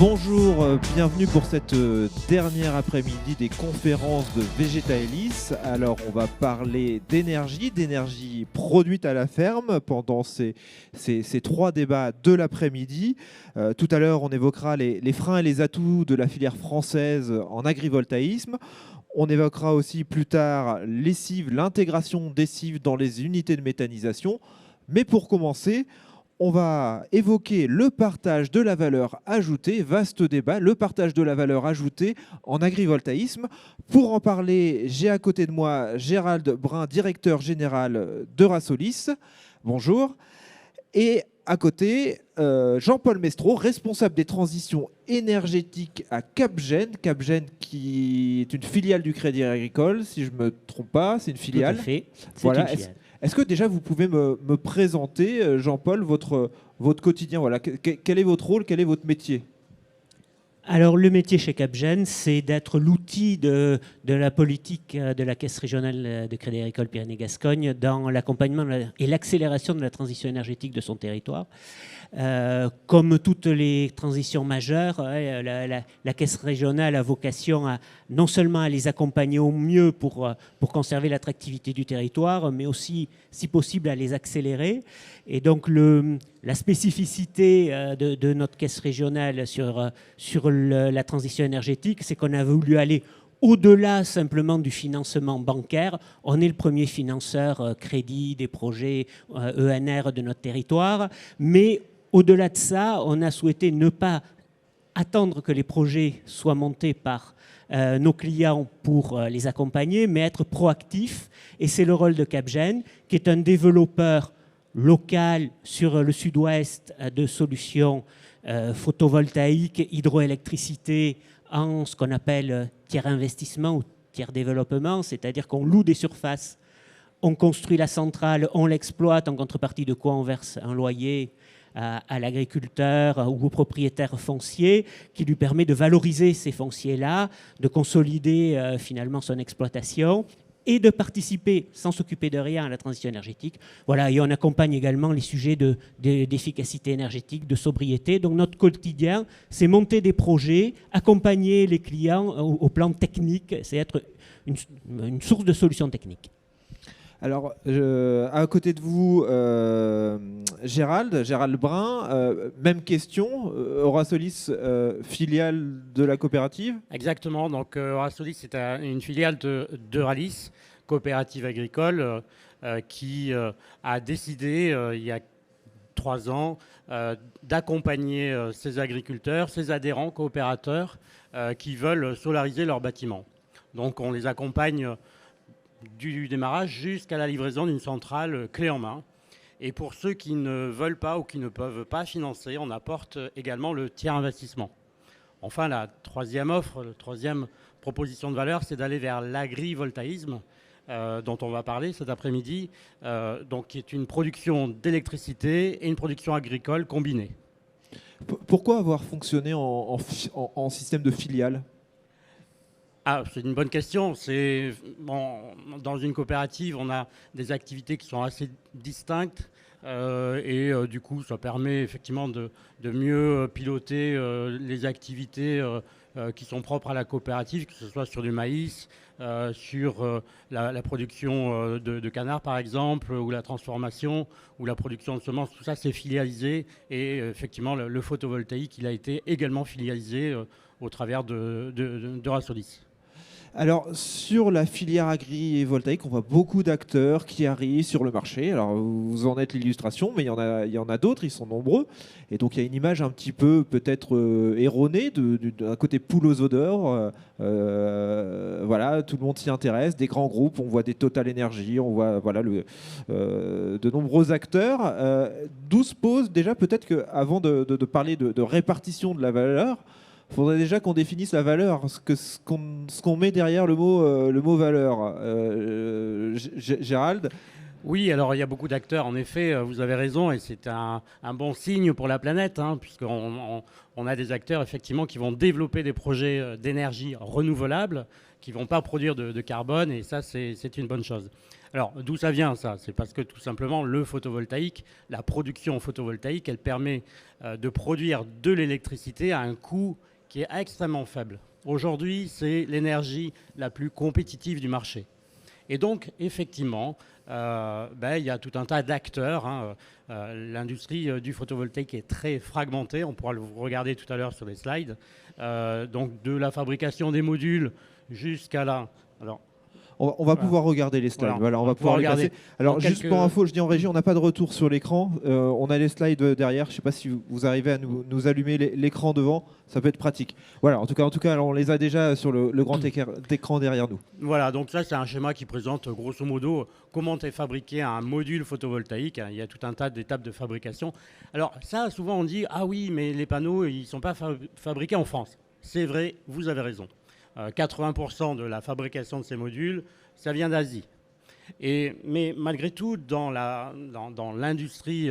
Bonjour, bienvenue pour cette dernière après-midi des conférences de Végétalis. Alors on va parler d'énergie produite à la ferme pendant ces 3 débats de l'après-midi. Tout à l'heure on évoquera les freins et les atouts de la filière française en agrivoltaïsme. On évoquera aussi plus tard l'intégration des cives dans les unités de méthanisation. Mais pour commencer, on va évoquer le partage de la valeur ajoutée, vaste débat, le partage de la valeur ajoutée en agrivoltaïsme. Pour en parler, j'ai à côté de moi Gérald Brun, directeur général d'Eurasolis. Bonjour. Et à côté, Jean-Paul Mestro, responsable des transitions énergétiques à Capgen. Capgen qui est une filiale du Crédit Agricole, si je ne me trompe pas, c'est une filiale. Tout à fait, c'est voilà. une filiale. Est-ce que déjà vous pouvez me présenter, Jean-Paul, votre quotidien, voilà. Quel est votre rôle, quel est votre métier ? Alors le métier chez Capgen, c'est d'être l'outil de la politique de la Caisse régionale de Crédit Agricole Pyrénées-Gascogne dans l'accompagnement et l'accélération de la transition énergétique de son territoire. Comme toutes les transitions majeures, la Caisse régionale a vocation non seulement à les accompagner au mieux pour conserver l'attractivité du territoire, mais aussi, si possible, à les accélérer. Et donc la spécificité de notre Caisse régionale sur la transition énergétique, c'est qu'on a voulu aller au-delà simplement du financement bancaire. On est le premier financeur crédit des projets ENR de notre territoire, mais au-delà de ça, on a souhaité ne pas attendre que les projets soient montés par nos clients pour les accompagner, mais être proactif. Et c'est le rôle de Capgen, qui est un développeur local sur le sud-ouest de solutions photovoltaïques, hydroélectricité, en ce qu'on appelle tiers investissement ou tiers développement, c'est-à-dire qu'on loue des surfaces, on construit la centrale, on l'exploite, en contrepartie de quoi on verse un loyer à l'agriculteur ou au propriétaire foncier, qui lui permet de valoriser ces fonciers-là, de consolider finalement son exploitation et de participer, sans s'occuper de rien, à la transition énergétique. Voilà, et on accompagne également les sujets d'efficacité énergétique, de sobriété. Donc notre quotidien, c'est monter des projets, accompagner les clients au plan technique, c'est être une source de solutions techniques. Alors, à côté de vous, Gérald Brun, même question, Eurasolis, filiale de la coopérative ? Exactement, donc Eurasolis c'est une filiale d'Euralis, coopérative agricole, qui a décidé il y a 3 ans d'accompagner ses agriculteurs, ses adhérents, coopérateurs qui veulent solariser leurs bâtiments. Donc on les accompagne du démarrage jusqu'à la livraison d'une centrale clé en main. Et pour ceux qui ne veulent pas ou qui ne peuvent pas financer, on apporte également le tiers investissement. Enfin, la troisième proposition de valeur, c'est d'aller vers l'agrivoltaïsme, dont on va parler cet après-midi, donc qui est une production d'électricité et une production agricole combinée. Pourquoi avoir fonctionné en système de filiale ? C'est une bonne question. Dans une coopérative, on a des activités qui sont assez distinctes et du coup, ça permet effectivement de mieux piloter les activités qui sont propres à la coopérative, que ce soit sur du maïs, sur la production de canards par exemple, ou la transformation, ou la production de semences. Tout ça, c'est filialisé et effectivement, le photovoltaïque, il a été également filialisé au travers d'Eurasolis. Alors, sur la filière agrivoltaïque, on voit beaucoup d'acteurs qui arrivent sur le marché. Alors, vous en êtes l'illustration, mais il y en a d'autres, ils sont nombreux. Et donc, il y a une image un petit peu peut-être erronée d'un côté poule aux odeurs. Voilà, tout le monde s'y intéresse. Des grands groupes, on voit des Total Energy, on voit de nombreux acteurs. D'où se pose déjà peut-être qu'avant de parler de répartition de la valeur, il faudrait déjà qu'on définisse la valeur, ce qu'on met derrière le mot valeur. Gérald ? Oui, alors il y a beaucoup d'acteurs, en effet, vous avez raison, et c'est un bon signe pour la planète, puisqu'on a des acteurs effectivement qui vont développer des projets d'énergie renouvelable, qui ne vont pas produire de carbone, et ça c'est une bonne chose. Alors, d'où ça vient ça? C'est parce que tout simplement, le photovoltaïque, la production photovoltaïque, elle permet de produire de l'électricité à un coût qui est extrêmement faible. Aujourd'hui, c'est l'énergie la plus compétitive du marché. Et donc, effectivement, il y a tout un tas d'acteurs. L'industrie du photovoltaïque est très fragmentée. On pourra le regarder tout à l'heure sur les slides. Donc, de la fabrication des modules jusqu'à la... Alors, on va pouvoir regarder les slides. Voilà, on va pouvoir les passer. Alors, juste pour info, je dis en régie, on n'a pas de retour sur l'écran. On a les slides derrière. Je ne sais pas si vous arrivez à nous allumer l'écran devant. Ça peut être pratique. Voilà, en tout cas alors, on les a déjà sur le grand écran derrière nous. Voilà, donc ça, c'est un schéma qui présente grosso modo comment est fabriqué un module photovoltaïque. Il y a tout un tas d'étapes de fabrication. Alors, ça, souvent, on dit « Ah oui, mais les panneaux, ils ne sont pas fabriqués en France ». C'est vrai, vous avez raison. 80% de la fabrication de ces modules, ça vient d'Asie. Mais malgré tout, dans l'industrie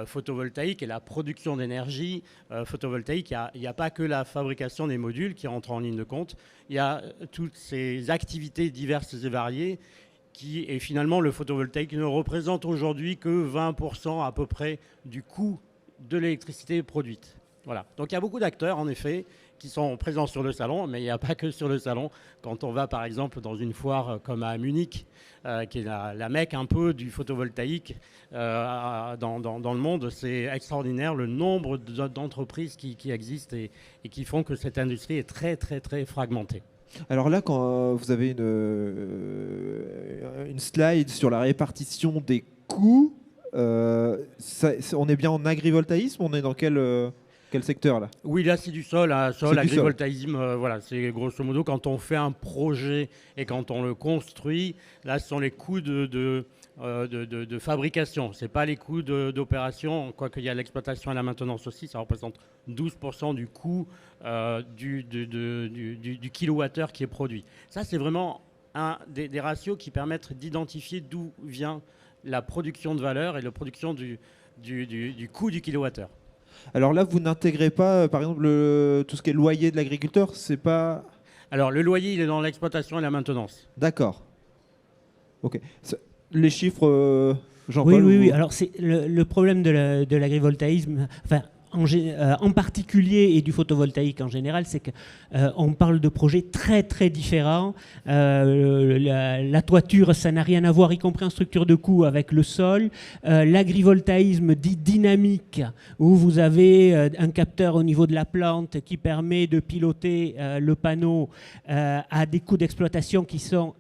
photovoltaïque et la production d'énergie photovoltaïque, il n'y a pas que la fabrication des modules qui rentre en ligne de compte. Il y a toutes ces activités diverses et variées et finalement, le photovoltaïque ne représente aujourd'hui que 20% à peu près du coût de l'électricité produite. Voilà. Donc il y a beaucoup d'acteurs, en effet, qui sont présents sur le salon, mais il n'y a pas que sur le salon. Quand on va, par exemple, dans une foire comme à Munich, qui est la mecque un peu du photovoltaïque dans le monde, c'est extraordinaire le nombre d'entreprises qui existent et qui font que cette industrie est très, très, très fragmentée. Alors là, quand vous avez une slide sur la répartition des coûts, on est bien en agrivoltaïsme? On est dans quel secteur là? Oui, là c'est du sol, agrivoltaïsme, voilà, c'est grosso modo quand on fait un projet et quand on le construit, là ce sont les coûts de fabrication, ce n'est pas les coûts d'opération, quoique il y a l'exploitation et la maintenance aussi, ça représente 12% du coût du kilowattheure qui est produit. Ça c'est vraiment un des ratios qui permettent d'identifier d'où vient la production de valeur et la production du coût du kilowattheure. Alors là, vous n'intégrez pas, par exemple, tout ce qui est loyer de l'agriculteur, c'est pas... Alors, le loyer, il est dans l'exploitation et la maintenance. D'accord. Ok. Les chiffres, Jean-Paul? Oui. Alors, c'est le problème de l'agrivoltaïsme, en particulier et du photovoltaïque en général, c'est qu'on parle de projets très très différents. La toiture, ça n'a rien à voir, y compris en structure de coût, avec le sol. L'agrivoltaïsme dit dynamique, où vous avez un capteur au niveau de la plante qui permet de piloter le panneau à des coûts d'exploitation qui sont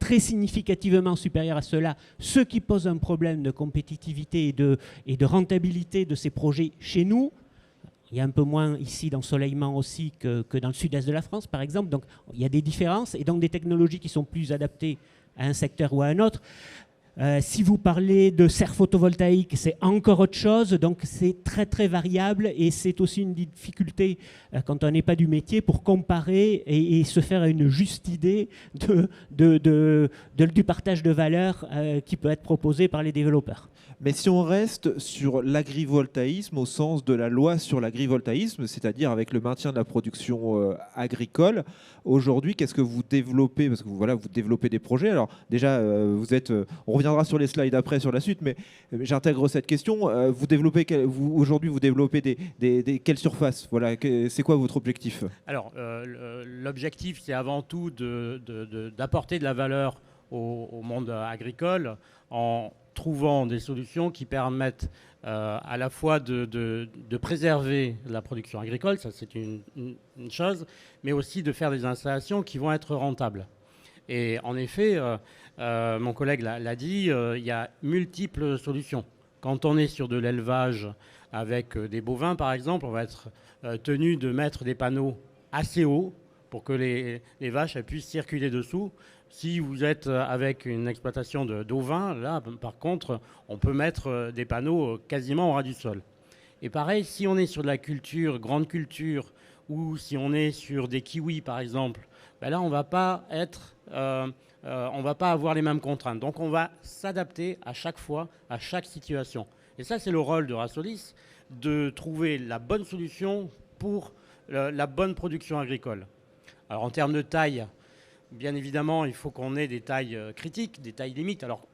très significativement supérieurs à cela, ce qui pose un problème de compétitivité et de rentabilité de ces projets chez nous. Il y a un peu moins ici d'ensoleillement aussi que dans le sud-est de la France, par exemple. Donc, il y a des différences et donc des technologies qui sont plus adaptées à un secteur ou à un autre. Si vous parlez de serre photovoltaïque, c'est encore autre chose, donc c'est très très variable et c'est aussi une difficulté quand on n'est pas du métier pour comparer et se faire une juste idée du partage de valeur qui peut être proposé par les développeurs. Mais si on reste sur l'agrivoltaïsme au sens de la loi sur l'agrivoltaïsme, c'est-à-dire avec le maintien de la production agricole, aujourd'hui, qu'est-ce que vous développez? Parce que vous développez des projets. Alors déjà, on reviendra sur les slides après, sur la suite, mais j'intègre cette question. Aujourd'hui, vous développez quelles surfaces? Voilà, c'est quoi votre objectif? Alors, l'objectif, c'est avant tout d'apporter de la valeur au monde agricole en trouvant des solutions qui permettent à la fois de préserver la production agricole, ça c'est une chose, mais aussi de faire des installations qui vont être rentables. Et en effet, mon collègue l'a dit, il y a multiples solutions. Quand on est sur de l'élevage avec des bovins, par exemple, on va être tenu de mettre des panneaux assez hauts pour que les vaches puissent circuler dessous. Si vous êtes avec une exploitation d'ovins, là, par contre, on peut mettre des panneaux quasiment au ras du sol. Et pareil, si on est sur de la culture, grande culture, ou si on est sur des kiwis, par exemple, ben là, on ne va pas avoir les mêmes contraintes. Donc, on va s'adapter à chaque fois, à chaque situation. Et ça, c'est le rôle de Rasolis, de trouver la bonne solution pour la bonne production agricole. Alors, en termes de taille, bien évidemment, il faut qu'on ait des tailles critiques, des tailles limites. Alors,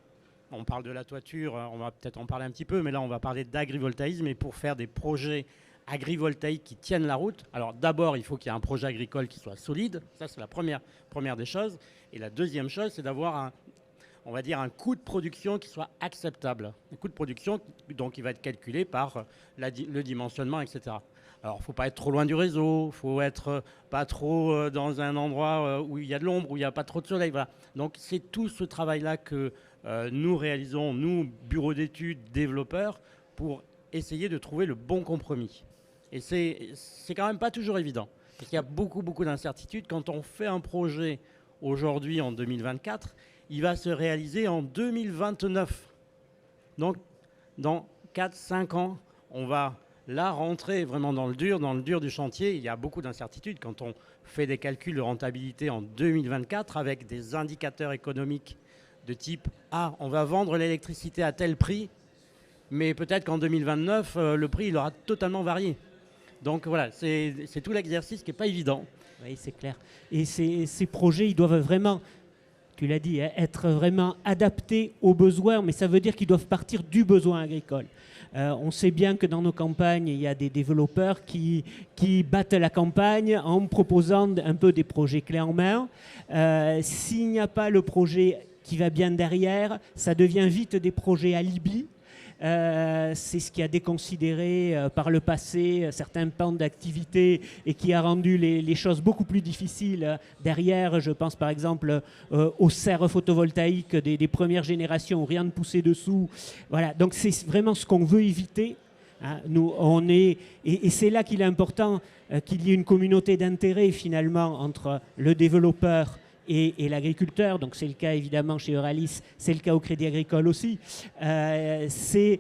on parle de la toiture, on va peut-être en parler un petit peu, mais là, on va parler d'agrivoltaïsme. Et pour faire des projets agrivoltaïques qui tiennent la route, alors d'abord, il faut qu'il y ait un projet agricole qui soit solide. Ça, c'est la première des choses. Et la deuxième chose, c'est d'avoir on va dire un coût de production qui soit acceptable. Un coût de production, donc, qui va être calculé par le dimensionnement, etc. Alors, il ne faut pas être trop loin du réseau, il faut être pas trop dans un endroit où il y a de l'ombre, où il n'y a pas trop de soleil. Voilà. Donc, c'est tout ce travail-là que nous réalisons, nous, bureaux d'études, développeurs, pour essayer de trouver le bon compromis. Et c'est quand même pas toujours évident, parce qu'il y a beaucoup d'incertitudes. Quand on fait un projet aujourd'hui, en 2024, il va se réaliser en 2029. Donc, dans 4-5 ans, on va là rentrer vraiment dans le dur du chantier. Il y a beaucoup d'incertitudes quand on fait des calculs de rentabilité en 2024 avec des indicateurs économiques de type « Ah, on va vendre l'électricité à tel prix, mais peut-être qu'en 2029, le prix il aura totalement varié. » Donc voilà, c'est tout l'exercice qui n'est pas évident. Oui, c'est clair. Et ces projets, ils doivent vraiment, tu l'as dit, être vraiment adaptés aux besoins, mais ça veut dire qu'ils doivent partir du besoin agricole. On sait bien que dans nos campagnes, il y a des développeurs qui battent la campagne en proposant un peu des projets clés en main. S'il n'y a pas le projet qui va bien derrière, ça devient vite des projets alibi. C'est ce qui a déconsidéré par le passé certains pans d'activité et qui a rendu les choses beaucoup plus difficiles derrière. Je pense par exemple aux serres photovoltaïques des premières générations où rien ne poussait dessous. Voilà, donc c'est vraiment ce qu'on veut éviter. Hein. Nous, et c'est là qu'il est important qu'il y ait une communauté d'intérêt finalement entre le développeur et l'agriculteur, donc c'est le cas évidemment chez Euralis, c'est le cas au Crédit Agricole aussi, c'est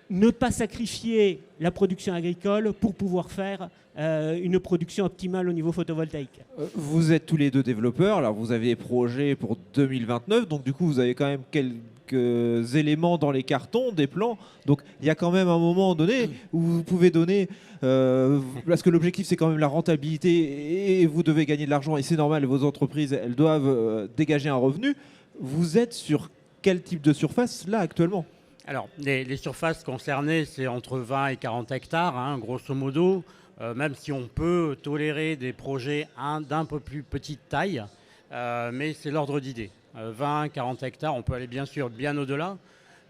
ne pas sacrifier la production agricole pour pouvoir faire une production optimale au niveau photovoltaïque. Vous êtes tous les deux développeurs, alors vous avez des projets pour 2029, donc du coup vous avez quand même quelques éléments dans les cartons, des plans, donc il y a quand même un moment donné où vous pouvez donner, parce que l'objectif c'est quand même la rentabilité et vous devez gagner de l'argent et c'est normal, vos entreprises elles doivent dégager un revenu. Vous êtes sur quel type de surface là actuellement ? Alors, les surfaces concernées, c'est entre 20 et 40 hectares, hein, grosso modo, même si on peut tolérer des projets d'un peu plus petite taille, mais c'est l'ordre d'idée. 20, 40 hectares, on peut aller bien sûr bien au-delà,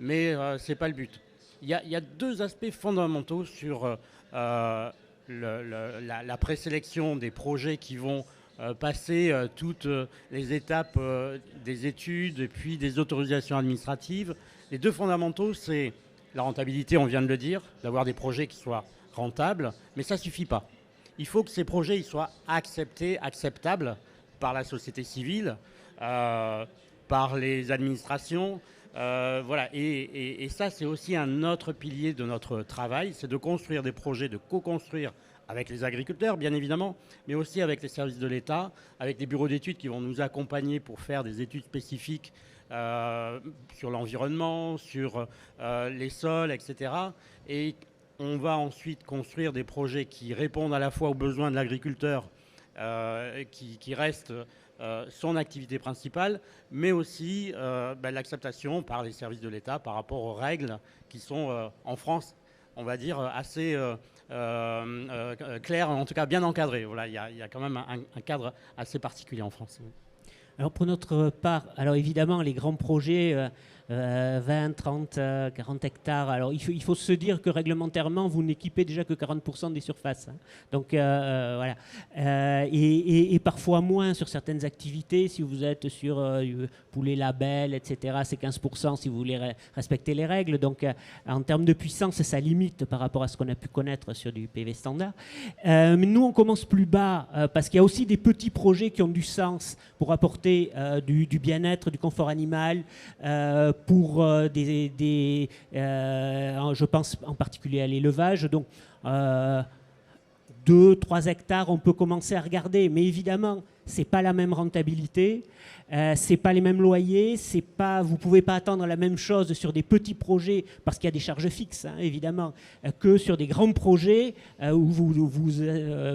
mais ce n'est pas le but. Il y a deux aspects fondamentaux sur la présélection des projets qui vont passer toutes les étapes des études et puis des autorisations administratives. Les deux fondamentaux, c'est la rentabilité, on vient de le dire, d'avoir des projets qui soient rentables, mais ça ne suffit pas. Il faut que ces projets ils soient acceptables par la société civile, par les administrations. Voilà. Et ça, c'est aussi un autre pilier de notre travail, c'est de construire des projets, de co-construire avec les agriculteurs, bien évidemment, mais aussi avec les services de l'État, avec des bureaux d'études qui vont nous accompagner pour faire des études spécifiques sur l'environnement, sur les sols, etc. Et on va ensuite construire des projets qui répondent à la fois aux besoins de l'agriculteur, qui reste son activité principale, mais aussi l'acceptation par les services de l'État par rapport aux règles qui sont en France, on va dire, assez claires, en tout cas bien encadrées. Voilà, il y a quand même un cadre assez particulier en France. Alors pour notre part, alors évidemment les grands projets, 20, 30, 40 hectares, alors il faut se dire que réglementairement vous n'équipez déjà que 40% des surfaces. Hein. Donc voilà. Et parfois moins sur certaines activités, si vous êtes sur poulet label, etc., c'est 15% si vous voulez respecter les règles. Donc en termes de puissance, ça limite par rapport à ce qu'on a pu connaître sur du PV standard. Mais nous on commence plus bas parce qu'il y a aussi des petits projets qui ont du sens pour apporter du bien-être, du confort animal, pour je pense en particulier à l'élevage. Donc 2-3 hectares, on peut commencer à regarder, mais évidemment, ce n'est pas la même rentabilité, ce n'est pas les mêmes loyers, vous ne pouvez pas attendre la même chose sur des petits projets, parce qu'il y a des charges fixes, hein, évidemment, que sur des grands projets où vous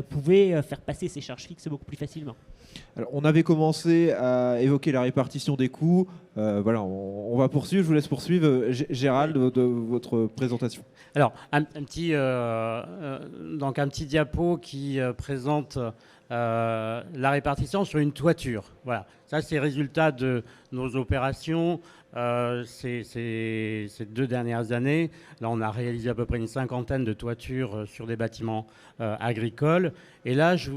pouvez faire passer ces charges fixes beaucoup plus facilement. Alors, on avait commencé à évoquer la répartition des coûts. Voilà, on va poursuivre. Je vous laisse poursuivre. Gérald, de votre présentation. Alors, donc un petit diapo qui présente la répartition sur une toiture. Voilà, ça c'est le résultat de nos opérations ces 2 dernières années. Là, on a réalisé à peu près une 50aine de toitures sur des bâtiments agricoles. Et là, je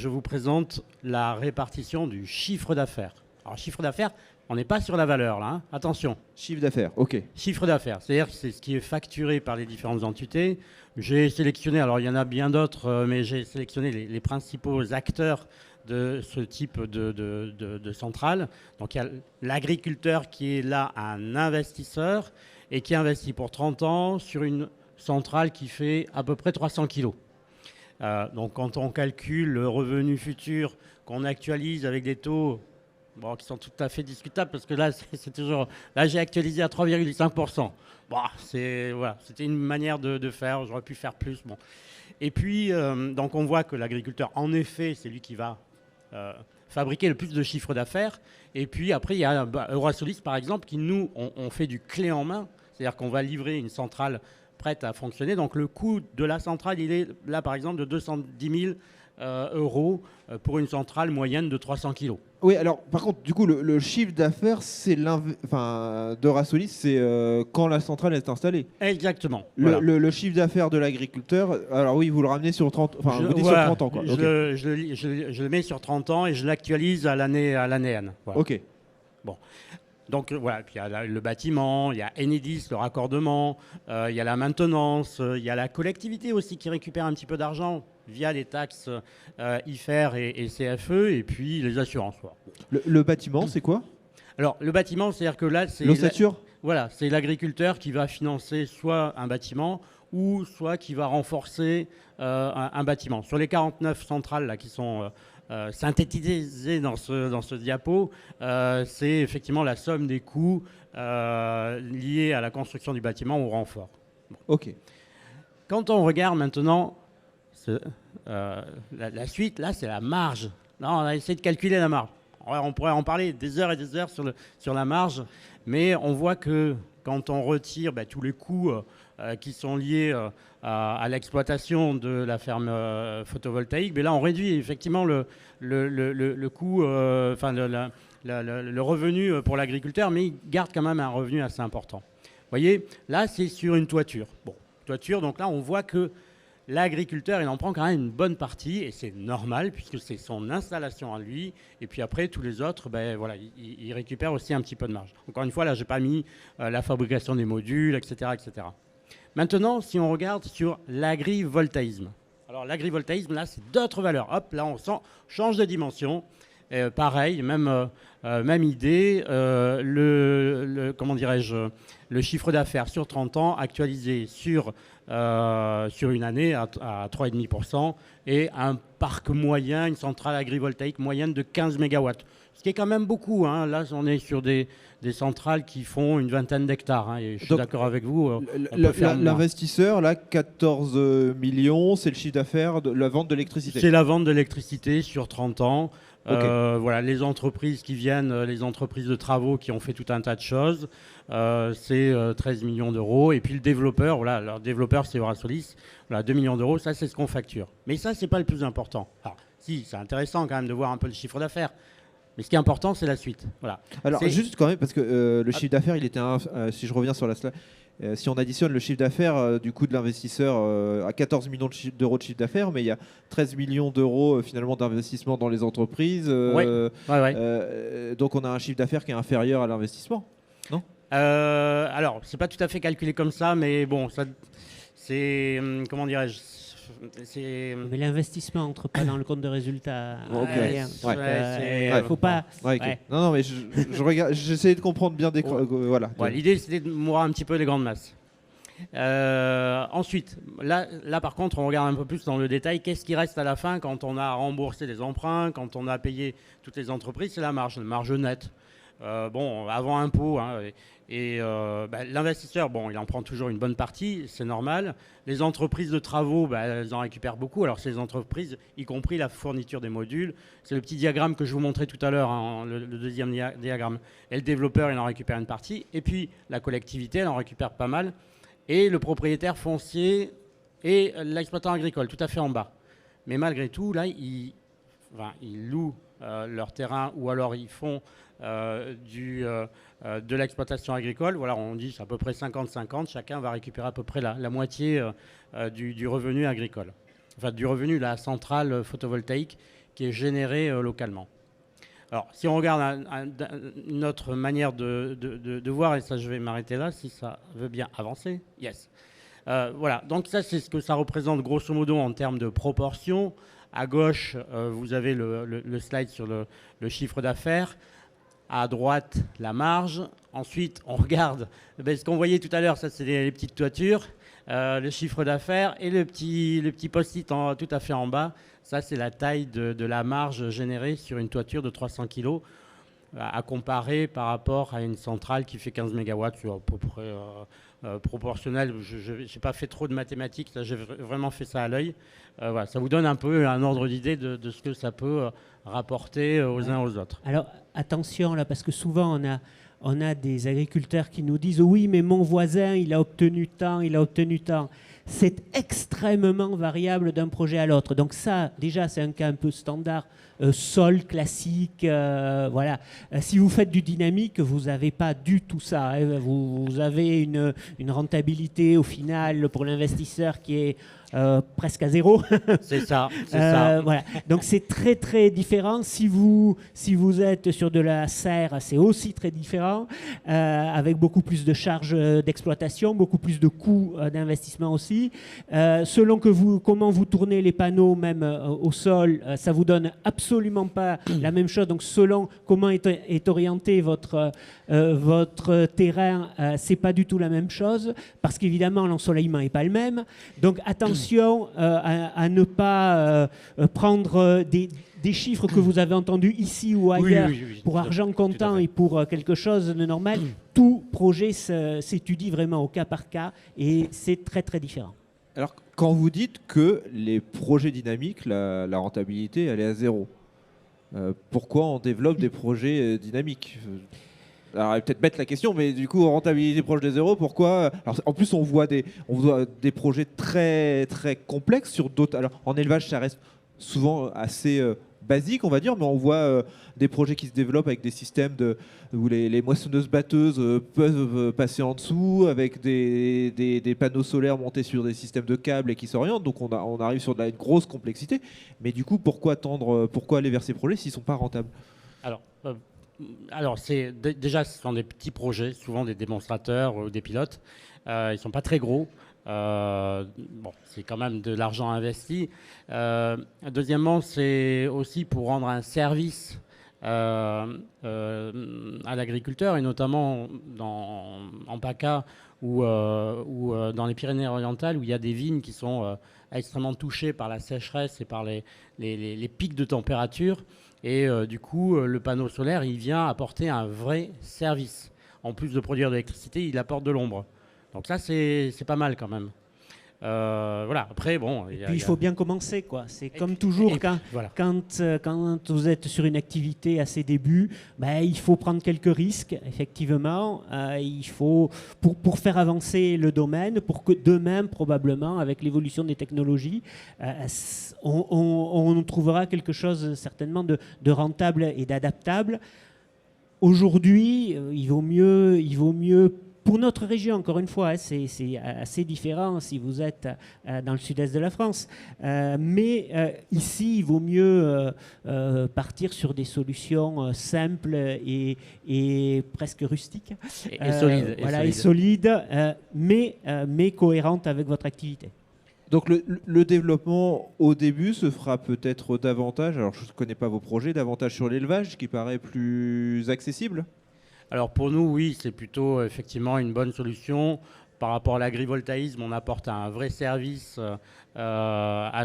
vous présente la répartition du chiffre d'affaires. Alors, chiffre d'affaires, on n'est pas sur la valeur, là. Hein. Attention. Chiffre d'affaires, ok. Chiffre d'affaires, c'est-à-dire que c'est ce qui est facturé par les différentes entités. J'ai sélectionné, alors il y en a bien d'autres, mais j'ai sélectionné les principaux acteurs de ce type de centrale. Donc il y a l'agriculteur qui est là un investisseur et qui investit pour 30 ans sur une centrale qui fait à peu près 300 kilos. Donc quand on calcule le revenu futur qu'on actualise avec des taux qui sont tout à fait discutables, parce que là, c'est toujours... Là, j'ai actualisé à 3,5%. Voilà, c'était une manière de faire. J'aurais pu faire plus. Bon. Et puis, donc on voit que l'agriculteur, en effet, c'est lui qui va fabriquer le plus de chiffre d'affaires. Et puis après, il y a Eurasolis, par exemple, qui nous, on fait du clé en main. C'est-à-dire qu'on va livrer une centrale prête à fonctionner. Donc le coût de la centrale, il est là, par exemple, de 210 000 euros pour une centrale moyenne de 300 kg. Oui, alors par contre, du coup, le chiffre d'affaires, c'est d'Eurasolis, c'est quand la centrale est installée. Exactement. Le chiffre d'affaires de l'agriculteur, alors oui, vous le ramenez sur 30, vous dites sur 30 ans. Quoi. Je le mets sur 30 ans et je l'actualise à l'année N. Voilà. Ok. Bon. Donc voilà, puis il y a le bâtiment, il y a Enedis, le raccordement, il y a la maintenance, il y a la collectivité aussi qui récupère un petit peu d'argent via les taxes IFER et CFE, et puis les assurances. Le bâtiment, c'est quoi? Alors le bâtiment, c'est-à-dire que là, c'est l'ossature. Voilà, c'est l'agriculteur qui va financer soit un bâtiment ou soit qui va renforcer un bâtiment. Sur les 49 centrales là, qui sont synthétisées dans ce diapo, c'est effectivement la somme des coûts liés à la construction du bâtiment ou au renfort. Bon. Ok. Quand on regarde maintenant la suite, là, c'est la marge. Là, on a essayé de calculer la marge. On pourrait en parler des heures et des heures sur la marge, mais on voit que quand on retire tous les coûts qui sont liés à l'exploitation de la ferme photovoltaïque, là, on réduit effectivement le coût, le revenu pour l'agriculteur, mais il garde quand même un revenu assez important. Vous voyez, là, c'est sur une toiture. Bon, toiture, donc là, on voit que l'agriculteur, il en prend quand même une bonne partie, et c'est normal, puisque c'est son installation à lui. Et puis après, tous les autres, voilà, il récupère aussi un petit peu de marge. Encore une fois, là, je n'ai pas mis la fabrication des modules, etc., etc. Maintenant, si on regarde sur l'agrivoltaïsme. Alors, l'agrivoltaïsme, là, c'est d'autres valeurs. Hop, là, on change de dimension. Pareil, même idée, comment dirais-je, le chiffre d'affaires sur 30 ans actualisé sur une année à 3,5% et un parc moyen, une centrale agrivoltaïque moyenne de 15 MW. Ce qui est quand même beaucoup. Hein. Là, on est sur des centrales qui font une vingtaine d'hectares. Hein, et je suis d'accord avec vous. L'investisseur, là, 14 millions, c'est le chiffre d'affaires de la vente d'électricité. C'est la vente d'électricité sur 30 ans. Okay. Voilà, les entreprises qui viennent, les entreprises de travaux qui ont fait tout un tas de choses, c'est 13 millions d'euros. Et puis le développeur, voilà, leur développeur c'est Eurasolis, voilà, 2 millions d'euros, ça c'est ce qu'on facture. Mais ça, c'est pas le plus important. Alors, si, c'est intéressant quand même de voir un peu le chiffre d'affaires. Mais ce qui est important, c'est la suite. Voilà. Alors, juste quand même, parce que le chiffre d'affaires, il était si je reviens sur la slide, si on additionne le chiffre d'affaires du coût de l'investisseur à 14 millions d'euros de chiffre d'affaires, mais il y a 13 millions d'euros finalement d'investissement dans les entreprises. Donc on a un chiffre d'affaires qui est inférieur à l'investissement, non? Alors, c'est pas tout à fait calculé comme ça, mais bon, ça, c'est comment dirais-je? Mais l'investissement entre pas dans le compte de résultat. Okay. Faut pas. Non, mais je regarde. J'essaie de comprendre bien des. Voilà. L'idée, c'était de voir un petit peu les grandes masses. Ensuite, là, par contre, on regarde un peu plus dans le détail. Qu'est-ce qui reste à la fin quand on a remboursé les emprunts, quand on a payé toutes les entreprises? C'est la marge nette. Avant impôt. Hein, Et l'investisseur, bon, il en prend toujours une bonne partie, c'est normal. Les entreprises de travaux, elles en récupèrent beaucoup. Alors ces entreprises, y compris la fourniture des modules, c'est le petit diagramme que je vous montrais tout à l'heure, hein, le deuxième diagramme. Et le développeur, il en récupère une partie. Et puis la collectivité, elle en récupère pas mal. Et le propriétaire foncier et l'exploitant agricole, tout à fait en bas. Mais malgré tout, là, ils louent leur terrain ou alors ils font de l'exploitation agricole. Voilà, on dit c'est à peu près 50-50. Chacun va récupérer à peu près la moitié du revenu agricole. Enfin, du revenu de la centrale photovoltaïque qui est générée localement. Alors, si on regarde une autre manière de voir, et ça je vais m'arrêter là, si ça veut bien avancer. Yes. Voilà, donc ça c'est ce que ça représente grosso modo en termes de proportion. À gauche, vous avez le slide sur le chiffre d'affaires. À droite, la marge. Ensuite, on regarde ce qu'on voyait tout à l'heure, ça c'est les petites toitures, le chiffre d'affaires et le petit post-it tout à fait en bas. Ça, c'est la taille de la marge générée sur une toiture de 300 kg à comparer par rapport à une centrale qui fait 15 MW, c'est à peu près proportionnel. Je n'ai pas fait trop de mathématiques, j'ai vraiment fait ça à l'œil. Voilà, ça vous donne un peu un ordre d'idée de ce que ça peut rapporter aux uns aux autres. Alors attention là, parce que souvent on a des agriculteurs qui nous disent oui, mais mon voisin il a obtenu tant, il a obtenu tant. C'est extrêmement variable d'un projet à l'autre. Donc ça, déjà, c'est un cas un peu standard, sol classique, voilà. Si vous faites du dynamique, vous n'avez pas du tout ça. Hein. Vous avez une rentabilité au final pour l'investisseur qui est presque à zéro. C'est ça, c'est ça. Voilà. Donc c'est très très différent. Si vous êtes sur de la serre, c'est aussi très différent, avec beaucoup plus de charges d'exploitation, beaucoup plus de coûts d'investissement aussi. Selon comment vous tournez les panneaux, même au sol, ça vous donne absolument pas la même chose. Donc selon comment est orienté votre terrain, c'est pas du tout la même chose, parce qu'évidemment l'ensoleillement est pas le même. Donc attention à ne pas prendre des chiffres que vous avez entendus ici ou ailleurs oui, pour argent comptant et pour quelque chose de normal. Tout projet s'étudie vraiment au cas par cas et c'est très très différent. Alors, quand vous dites que les projets dynamiques, la rentabilité, elle est à zéro, pourquoi on développe des projets dynamiques ? Alors, peut-être bête la question, mais du coup, rentabilité proche de zéro, pourquoi ? Alors, en plus, on voit des projets très, très complexes sur d'autres. Alors, en élevage, ça reste souvent assez basique, on va dire, mais on voit des projets qui se développent avec des systèmes où les moissonneuses-batteuses peuvent passer en dessous, avec des panneaux solaires montés sur des systèmes de câbles et qui s'orientent. Donc, on arrive sur une grosse complexité. Mais du coup, pourquoi aller vers ces projets s'ils ne sont pas rentables ? Alors déjà, ce sont des petits projets, souvent des démonstrateurs ou des pilotes. Ils ne sont pas très gros. C'est quand même de l'argent investi. Deuxièmement, c'est aussi pour rendre un service à l'agriculteur, et notamment en PACA ou dans les Pyrénées-Orientales, où il y a des vignes qui sont extrêmement touchées par la sécheresse et par les pics de température. Et du coup, le panneau solaire, il vient apporter un vrai service. En plus de produire de l'électricité, il apporte de l'ombre. Donc ça, c'est pas mal quand même. Voilà. Après, bon... il faut bien commencer, quoi. C'est comme toujours, quand vous êtes sur une activité à ses débuts, il faut prendre quelques risques, effectivement. Il faut, pour faire avancer le domaine, pour que demain, probablement, avec l'évolution des technologies, on trouvera quelque chose certainement de rentable et d'adaptable. Aujourd'hui, il vaut mieux pour notre région, encore une fois, c'est assez différent si vous êtes dans le sud-est de la France. Mais ici, il vaut mieux partir sur des solutions simples et presque rustiques. Et solides. Et solides, mais cohérentes avec votre activité. Donc le développement au début se fera peut-être davantage, alors je ne connais pas vos projets, davantage sur l'élevage qui paraît plus accessible ? Alors pour nous, oui, c'est plutôt effectivement une bonne solution. Par rapport à l'agrivoltaïsme, on apporte un vrai service à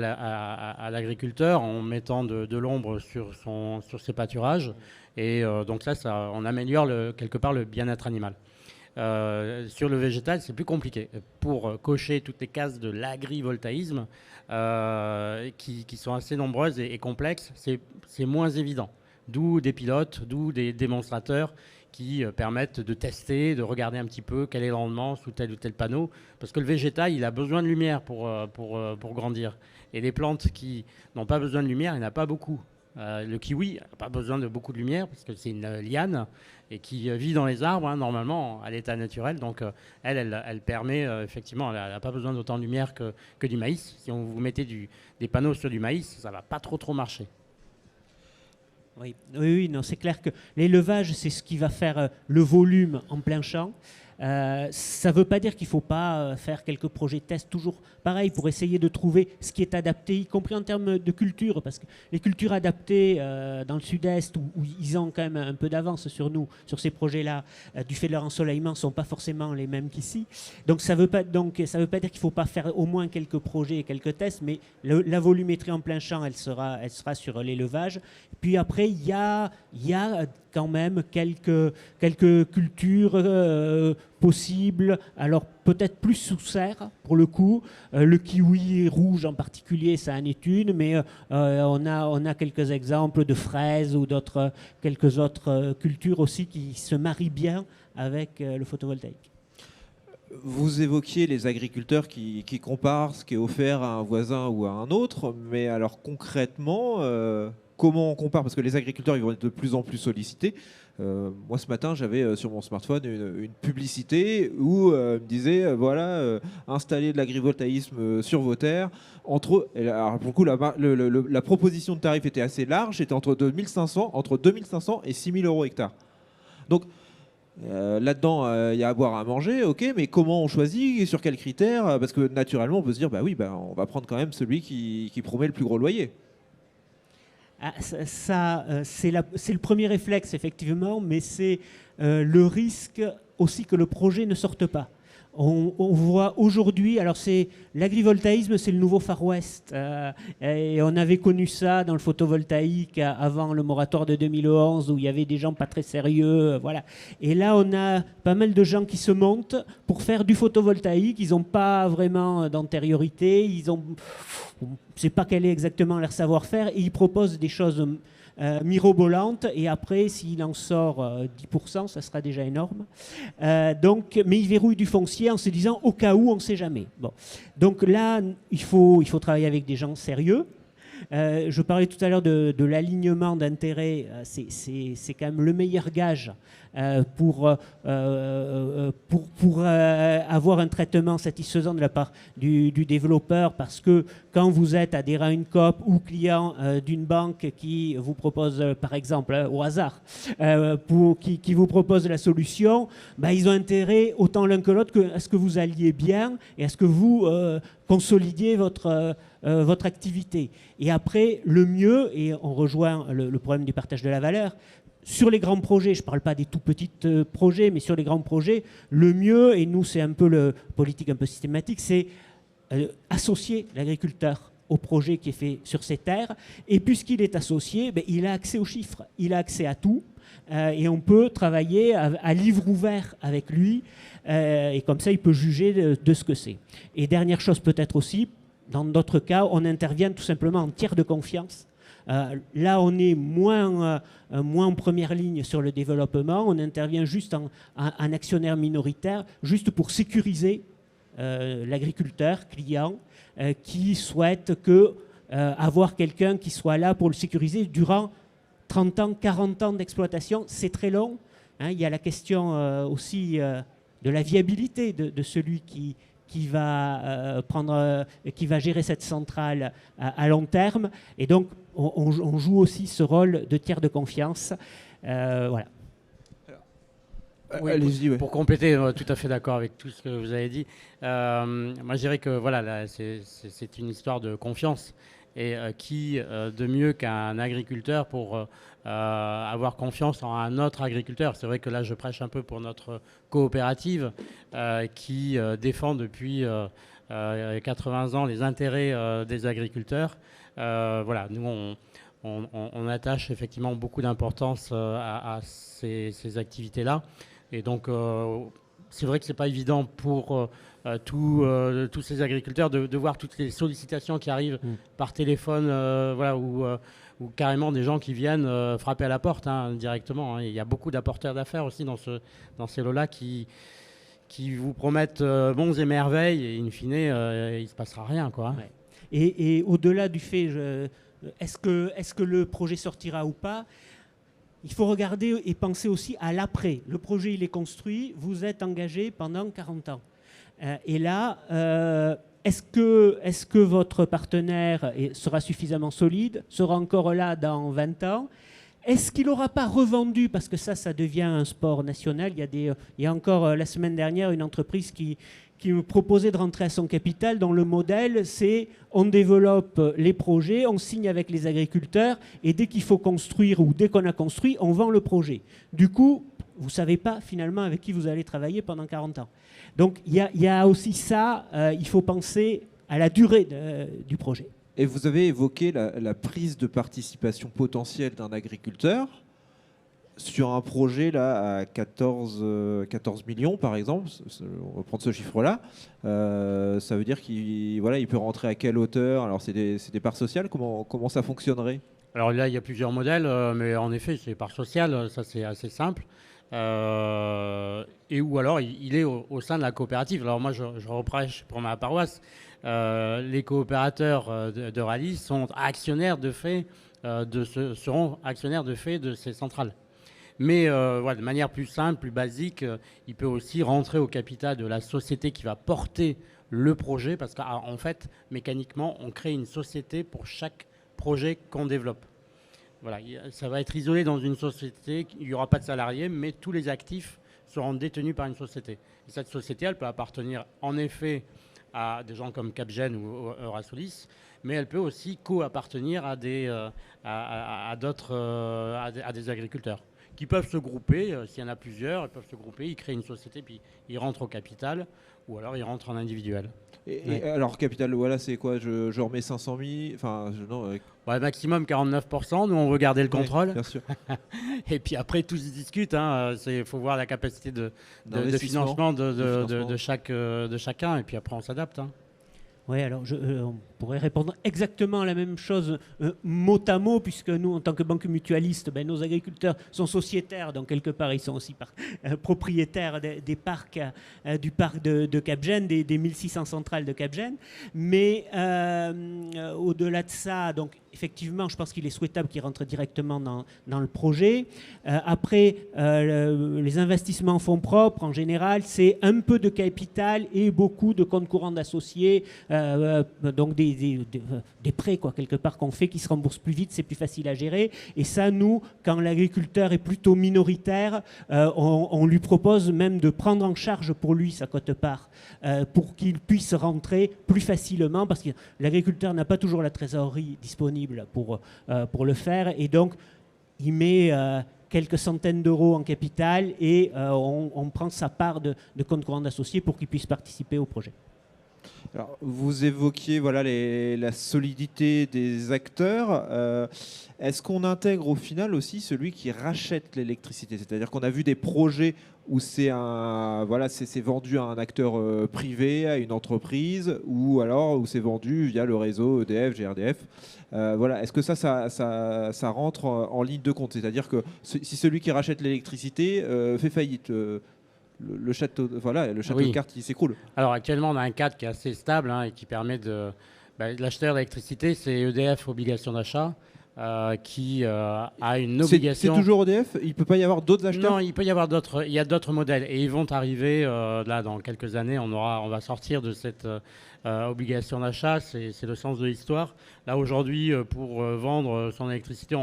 l'agriculteur en mettant de l'ombre sur ses pâturages. Et donc ça, on améliore quelque part le bien-être animal. Sur le végétal, c'est plus compliqué. Pour cocher toutes les cases de l'agrivoltaïsme, qui sont assez nombreuses et complexes, c'est moins évident. D'où des pilotes, d'où des démonstrateurs qui permettent de tester, de regarder un petit peu quel est le rendement sous tel ou tel panneau. Parce que le végétal, il a besoin de lumière pour grandir. Et les plantes qui n'ont pas besoin de lumière, il n'y en a pas beaucoup. Le kiwi n'a pas besoin de beaucoup de lumière parce que c'est une liane et qui vit dans les arbres, hein, normalement, à l'état naturel. Donc, elle permet, effectivement, elle n'a pas besoin d'autant de lumière que du maïs. Si on vous mettez des panneaux sur du maïs, ça ne va pas trop marcher. Oui, oui, non, c'est clair que l'élevage, c'est ce qui va faire le volume en plein champ. Ça ne veut pas dire qu'il ne faut pas faire quelques projets de test, toujours pareil, pour essayer de trouver ce qui est adapté, y compris en termes de culture, parce que les cultures adaptées dans le sud-est, où ils ont quand même un peu d'avance sur nous, sur ces projets-là, du fait de leur ensoleillement, ne sont pas forcément les mêmes qu'ici. Donc ça ne veut pas dire qu'il ne faut pas faire au moins quelques projets et quelques tests, mais la volumétrie en plein champ, elle sera sur l'élevage. Puis après, il y a quand même quelques cultures possibles, alors peut-être plus sous serre pour le coup. Le kiwi rouge en particulier, ça en est une, mais on a quelques exemples de fraises ou quelques autres cultures aussi qui se marient bien avec le photovoltaïque. Vous évoquiez les agriculteurs qui comparent ce qui est offert à un voisin ou à un autre, mais alors concrètement, comment on compare? Parce que les agriculteurs, ils vont être de plus en plus sollicités. Moi, ce matin, j'avais sur mon smartphone une publicité où me disait, voilà, installez de l'agrivoltaïsme sur vos terres. Alors, pour le coup, la proposition de tarif était assez large, c'était entre 2500 et 6000 euros hectare. Donc, là-dedans, il y a à boire, à manger, ok, mais comment on choisit, sur quels critères? Parce que naturellement, on peut se dire, bah oui, on va prendre quand même celui qui promet le plus gros loyer. C'est le premier réflexe, effectivement, mais c'est le risque aussi que le projet ne sorte pas. On voit aujourd'hui, alors l'agrivoltaïsme, c'est le nouveau Far West. Et on avait connu ça dans le photovoltaïque avant le moratoire de 2011, où il y avait des gens pas très sérieux. Voilà. Et là, on a pas mal de gens qui se montent pour faire du photovoltaïque. Ils n'ont pas vraiment d'antériorité. On ne sait pas quel est exactement leur savoir-faire. Et ils proposent des choses mirobolante, et après, s'il en sort 10%, ça sera déjà énorme. Mais il verrouille du foncier en se disant, au cas où, on ne sait jamais. Bon. Donc là, il faut travailler avec des gens sérieux. Je parlais tout à l'heure de l'alignement d'intérêts. C'est quand même le meilleur gage pour avoir un traitement satisfaisant de la part du développeur, parce que quand vous êtes adhérent à une coop ou client d'une banque qui vous propose, par exemple, au hasard, qui vous propose la solution, ils ont intérêt, autant l'un que l'autre, à ce que vous alliez bien et à ce que vous consolidiez votre activité. Et après, le mieux, et on rejoint le problème du partage de la valeur, sur les grands projets, je ne parle pas des tout petits projets, mais sur les grands projets, le mieux, et nous c'est un peu le politique un peu systématique, c'est associer l'agriculteur au projet qui est fait sur ces terres. Et puisqu'il est associé, il a accès aux chiffres, il a accès à tout. Et on peut travailler à livre ouvert avec lui. Et comme ça, il peut juger de ce que c'est. Et dernière chose peut-être aussi, dans d'autres cas, on intervient tout simplement en tiers de confiance. Là, on est moins en première ligne sur le développement. On intervient juste en actionnaire minoritaire, juste pour sécuriser l'agriculteur, client, qui souhaite avoir quelqu'un qui soit là pour le sécuriser durant 30 ans, 40 ans d'exploitation. C'est très long. Il y a la question aussi de la viabilité de celui qui va gérer cette centrale à long terme. Et donc, on joue aussi ce rôle de tiers de confiance. Voilà. Oui, allez-y, pour compléter, tout à fait d'accord avec tout ce que vous avez dit. Moi, je dirais que voilà, c'est une histoire de confiance. Et qui de mieux qu'un agriculteur pour avoir confiance en un autre agriculteur? C'est vrai que là, je prêche un peu pour notre coopérative qui défend depuis 80 ans les intérêts des agriculteurs. Voilà, nous, on attache effectivement beaucoup d'importance à ces activités-là. Et donc, c'est vrai que ce n'est pas évident pour tous ces agriculteurs de voir toutes les sollicitations qui arrivent par téléphone, voilà, ou carrément des gens qui viennent frapper à la porte directement. Il y a beaucoup d'apporteurs d'affaires aussi dans ces lots-là qui vous promettent bons et merveilles, et in fine, il ne se passera rien, quoi. Ouais. Et au-delà du fait, est-ce que le projet sortira ou pas, il faut regarder et penser aussi à l'après. Le projet, il est construit, vous êtes engagé pendant 40 ans. Et là, est-ce que votre partenaire sera suffisamment solide, sera encore là dans 20 ans? Est-ce qu'il n'aura pas revendu, parce que ça devient un sport national. Il y a encore la semaine dernière une entreprise qui me proposait de rentrer à son capital, dont le modèle, c'est on développe les projets, on signe avec les agriculteurs, et dès qu'il faut construire ou dès qu'on a construit, on vend le projet. Du coup, vous ne savez pas finalement avec qui vous allez travailler pendant 40 ans. Donc il y a aussi ça, il faut penser à la durée du projet. Et vous avez évoqué la prise de participation potentielle d'un agriculteur sur un projet là, à 14 millions, par exemple. On va prendre ce chiffre-là. Ça veut dire qu'il il peut rentrer à quelle hauteur? Alors, c'est des parts sociales. Comment ça fonctionnerait? Alors là, il y a plusieurs modèles, mais en effet, c'est parts sociales. Ça, c'est assez simple. Ou alors, il est au sein de la coopérative. Alors moi, je reprêche pour ma paroisse. Les coopérateurs de Rallye sont actionnaires de fait seront actionnaires de fait de ces centrales. Mais de manière plus simple, plus basique, il peut aussi rentrer au capital de la société qui va porter le projet, parce qu'en fait, mécaniquement, on crée une société pour chaque projet qu'on développe. Voilà, ça va être isolé dans une société, il n'y aura pas de salariés, mais tous les actifs seront détenus par une société. Et cette société, elle peut appartenir en effet à des gens comme Capgen ou Eurasolis, mais elle peut aussi co-appartenir à des agriculteurs qui peuvent se grouper. S'il y en a plusieurs, ils peuvent se grouper, ils créent une société, puis ils rentrent au capital, ou alors ils rentrent en individuel. Et alors, capital, voilà, c'est quoi? Je remets 500 000, enfin, non. Maximum 49%, nous on veut garder le contrôle. Bien sûr. Et puis après, tous se discutent. Il faut voir la capacité de financement de chacun, et puis après on s'adapte. Oui, alors on pourrait répondre exactement la même chose mot à mot, puisque nous, en tant que banque mutualiste, nos agriculteurs sont sociétaires, donc quelque part, ils sont aussi propriétaires des parcs, du parc de Capgen, des 1600 centrales de Capgen. Mais au-delà de ça, donc effectivement, je pense qu'il est souhaitable qu'ils rentrent directement dans le projet. Après, les investissements en fonds propres, en général, c'est un peu de capital et beaucoup de comptes courants d'associés, donc des prêts, quelque part, qu'on fait, qui se remboursent plus vite, c'est plus facile à gérer. Et ça, nous, quand l'agriculteur est plutôt minoritaire, on lui propose même de prendre en charge pour lui sa quote-part, pour qu'il puisse rentrer plus facilement, parce que l'agriculteur n'a pas toujours la trésorerie disponible pour le faire, et donc il met quelques centaines d'euros en capital, et on prend sa part de compte courant d'associés pour qu'il puisse participer au projet. Alors, vous évoquiez la solidité des acteurs. Est-ce qu'on intègre au final aussi celui qui rachète l'électricité? C'est-à-dire qu'on a vu des projets où c'est vendu à un acteur privé, à une entreprise, ou alors où c'est vendu via le réseau EDF, GRDF. Est-ce que ça rentre en ligne de compte? C'est-à-dire que si celui qui rachète l'électricité fait faillite, le château de cartes qui s'écroule. Alors actuellement, on a un cadre qui est assez stable et qui permet l'acheteur d'électricité, c'est EDF Obligation d'achat, qui a une obligation. C'est toujours EDF? Il ne peut pas y avoir d'autres acheteurs? Non, il peut y avoir d'autres. Il y a d'autres modèles, et ils vont arriver là dans quelques années. On va sortir de cette obligation d'achat. C'est le sens de l'histoire. Là aujourd'hui, pour vendre son électricité,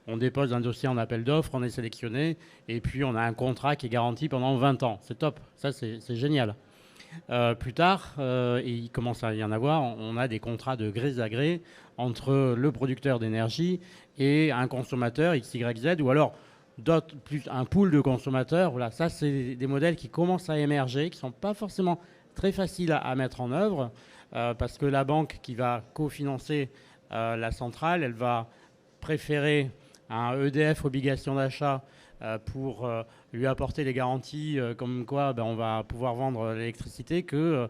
on dépose un dossier en appel d'offres, on est sélectionné, et puis on a un contrat qui est garanti pendant 20 ans. C'est top, ça c'est génial. Plus tard, et il commence à y en avoir, on a des contrats de gré à gré entre le producteur d'énergie et un consommateur XYZ, ou alors un pool de consommateurs. Voilà, ça c'est des modèles qui commencent à émerger, qui ne sont pas forcément très faciles à mettre en œuvre, parce que la banque qui va cofinancer la centrale, elle va préférer un EDF obligation d'achat pour lui apporter les garanties comme quoi on va pouvoir vendre l'électricité que,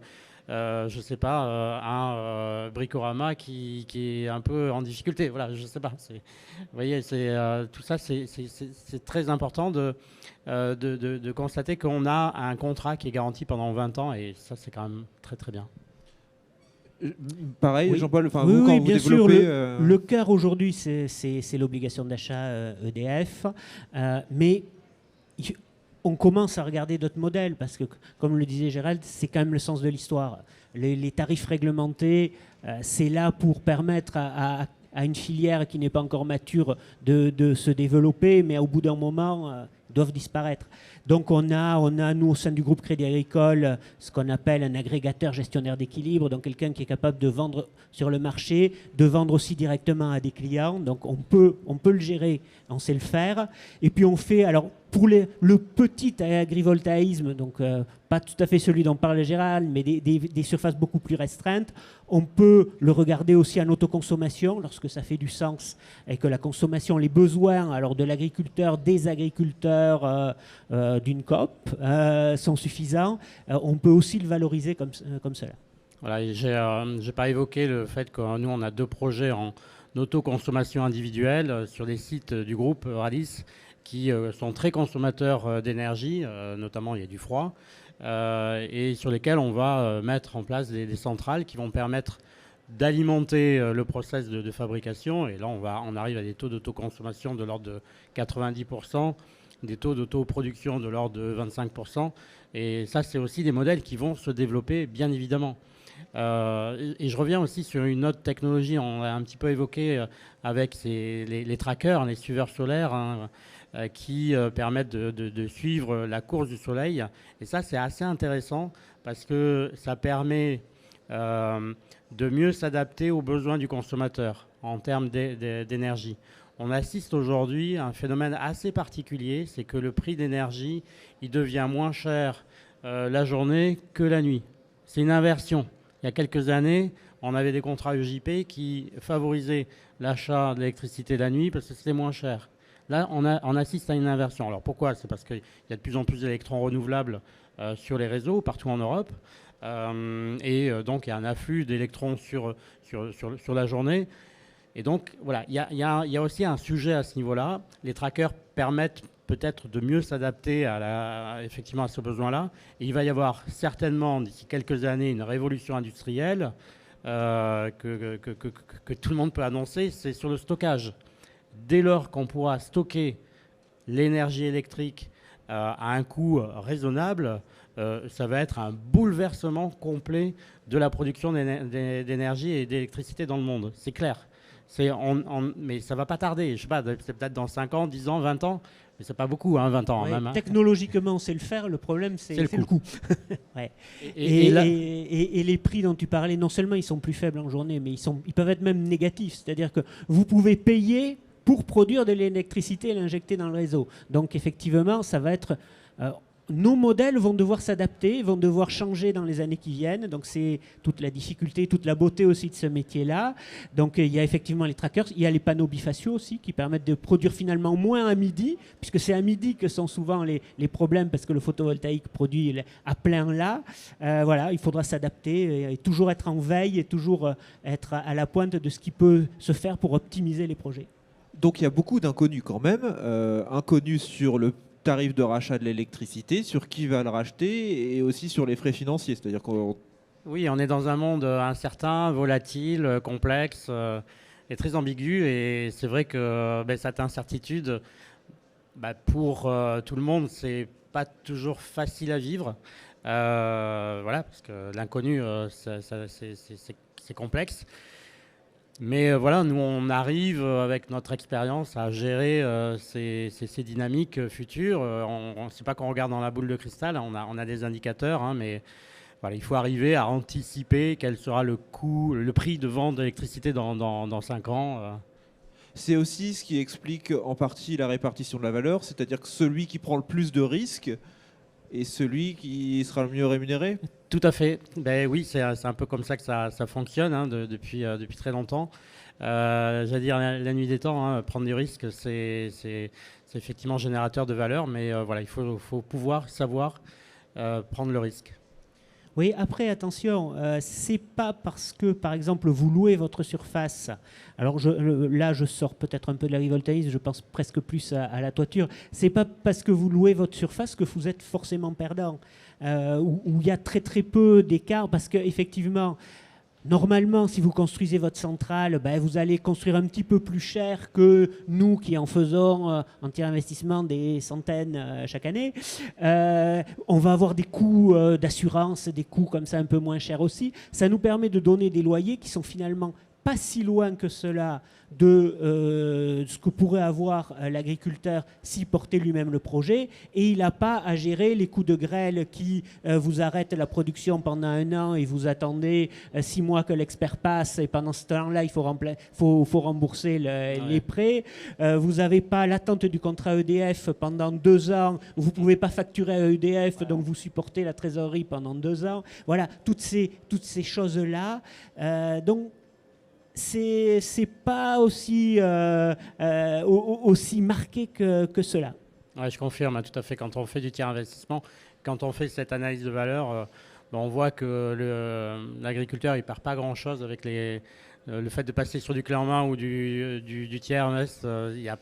je ne sais pas, un Bricorama qui est un peu en difficulté. Voilà, je ne sais pas. Vous voyez, tout ça, c'est très important de constater qu'on a un contrat qui est garanti pendant 20 ans et ça, c'est quand même très très bien. Pareil, Oui. Jean-Paul, enfin, Oui, vous, oui, quand vous bien sûr, développez... le cœur aujourd'hui, c'est l'obligation d'achat EDF, mais on commence à regarder d'autres modèles, parce que, comme le disait Gérald, c'est quand même le sens de l'histoire. Les tarifs réglementés, c'est là pour permettre à une filière qui n'est pas encore mature de se développer, mais au bout d'un moment, doivent disparaître. Donc on a, nous, au sein du groupe Crédit Agricole, ce qu'on appelle un agrégateur gestionnaire d'équilibre, donc quelqu'un qui est capable de vendre sur le marché, de vendre aussi directement à des clients. Donc on peut le gérer, on sait le faire. Et puis on fait, alors pour le petit agrivoltaïsme, donc pas tout à fait celui dont parlait Gérald, mais des surfaces beaucoup plus restreintes, on peut le regarder aussi en autoconsommation, lorsque ça fait du sens et que la consommation, les besoins alors de l'agriculteur, des agriculteurs, d'une COP sont suffisants. On peut aussi le valoriser comme cela. Voilà, j'ai pas évoqué le fait que nous, on a 2 projets en autoconsommation individuelle sur les sites du groupe Ralis qui sont très consommateurs d'énergie, notamment il y a du froid, et sur lesquels on va mettre en place des centrales qui vont permettre d'alimenter le process de fabrication. Et là, on arrive à des taux d'autoconsommation de l'ordre de 90%, des taux d'autoproduction de l'ordre de 25%. Et ça, c'est aussi des modèles qui vont se développer, bien évidemment. Et je reviens aussi sur une autre technologie, on l'a un petit peu évoqué avec les trackers, les suiveurs solaires, hein, qui permettent de suivre la course du soleil. Et ça, c'est assez intéressant parce que ça permet de mieux s'adapter aux besoins du consommateur en termes d'énergie. On assiste aujourd'hui à un phénomène assez particulier, c'est que le prix d'énergie, il devient moins cher la journée que la nuit. C'est une inversion. Il y a quelques années, on avait des contrats UJP qui favorisaient l'achat de l'électricité la nuit parce que c'était moins cher. Là, on assiste à une inversion. Alors pourquoi ? C'est parce qu'il y a de plus en plus d'électrons renouvelables sur les réseaux partout en Europe. Et donc, il y a un afflux d'électrons sur la journée. Et donc, voilà, il y a aussi un sujet à ce niveau-là. Les trackers permettent peut-être de mieux s'adapter effectivement à ce besoin-là. Et il va y avoir certainement, d'ici quelques années, une révolution industrielle que tout le monde peut annoncer, c'est sur le stockage. Dès lors qu'on pourra stocker l'énergie électrique à un coût raisonnable, ça va être un bouleversement complet de la production d'énergie et d'électricité dans le monde. C'est clair. Mais ça ne va pas tarder. Je ne sais pas, c'est peut-être dans 5 ans, 10 ans, 20 ans. Mais ce n'est pas beaucoup, 20 ans. Ouais, même. Technologiquement, on sait le faire. Le problème, c'est le coût. Ouais. Et les prix dont tu parlais, non seulement ils sont plus faibles en journée, mais ils peuvent être même négatifs. C'est-à-dire que vous pouvez payer pour produire de l'électricité et l'injecter dans le réseau. Donc effectivement, ça va être... nos modèles vont devoir s'adapter, vont devoir changer dans les années qui viennent. Donc c'est toute la difficulté, toute la beauté aussi de ce métier-là. Donc il y a effectivement les trackers, il y a les panneaux bifaciaux aussi qui permettent de produire finalement moins à midi, puisque c'est à midi que sont souvent les problèmes parce que le photovoltaïque produit à plein là. Voilà, il faudra s'adapter et toujours être en veille et toujours être à la pointe de ce qui peut se faire pour optimiser les projets. Donc il y a beaucoup d'inconnus quand même, inconnus sur le tarif de rachat de l'électricité, sur qui va le racheter et aussi sur les frais financiers. C'est-à-dire qu'on... Oui, on est dans un monde incertain, volatile, complexe et très ambigu. Et c'est vrai que cette incertitude, pour tout le monde, c'est pas toujours facile à vivre. Voilà, parce que l'inconnu, c'est complexe. Mais voilà, nous, on arrive avec notre expérience à gérer ces dynamiques futures. On ne sait pas qu'on regarde dans la boule de cristal, on a des indicateurs, hein, mais voilà, il faut arriver à anticiper quel sera le coût, le prix de vente d'électricité dans 5 ans. C'est aussi ce qui explique en partie la répartition de la valeur, c'est-à-dire que celui qui prend le plus de risques est celui qui sera le mieux rémunéré? Tout à fait. Ben oui, c'est un peu comme ça que ça fonctionne depuis très longtemps. J'allais dire la nuit des temps, hein, prendre du risque, c'est effectivement générateur de valeur, mais voilà, il faut pouvoir savoir prendre le risque. Oui, après, attention, c'est pas parce que, par exemple, vous louez votre surface. Alors là, je sors peut-être un peu de l'agrivoltaïsme, je pense presque plus à la toiture. C'est pas parce que vous louez votre surface que vous êtes forcément perdant. Où il y a très très peu d'écart, parce qu'effectivement, normalement, si vous construisez votre centrale, ben, vous allez construire un petit peu plus cher que nous qui en faisons en tir investissement des centaines chaque année. On va avoir des coûts d'assurance, des coûts comme ça un peu moins chers aussi. Ça nous permet de donner des loyers qui sont finalement pas si loin que cela de ce que pourrait avoir l'agriculteur s'il portait lui-même le projet, et il n'a pas à gérer les coûts de grêle qui vous arrêtent la production pendant 1 an et vous attendez 6 mois que l'expert passe, et pendant ce temps-là il faut rembourser les prêts. Vous n'avez pas l'attente du contrat EDF pendant 2 ans, vous ne pouvez pas facturer à EDF, donc vous supportez la trésorerie pendant 2 ans. Voilà, toutes ces choses-là. Donc c'est pas aussi marqué que cela. Ouais, je confirme, tout à fait. Quand on fait du tiers investissement, quand on fait cette analyse de valeur, on voit que l'agriculteur il perd pas grand-chose avec le fait de passer sur du clé en main ou du tiers invest. Il y a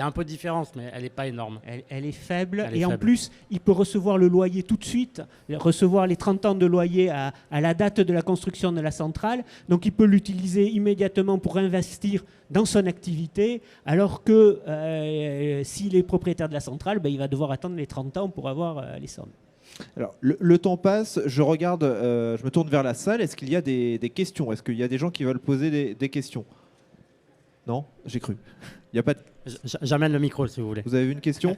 un peu de différence, mais elle n'est pas énorme. Elle est faible, et en plus, il peut recevoir le loyer tout de suite, recevoir les 30 ans de loyer à la date de la construction de la centrale. Donc il peut l'utiliser immédiatement pour investir dans son activité, alors que s'il est propriétaire de la centrale, ben, il va devoir attendre les 30 ans pour avoir les sommes. Alors, le temps passe, je regarde, je me tourne vers la salle. Est-ce qu'il y a des questions? Est-ce qu'il y a des gens qui veulent poser des questions? Non, j'ai cru. Il y a pas de... J'amène le micro si vous voulez. Vous avez vu une question?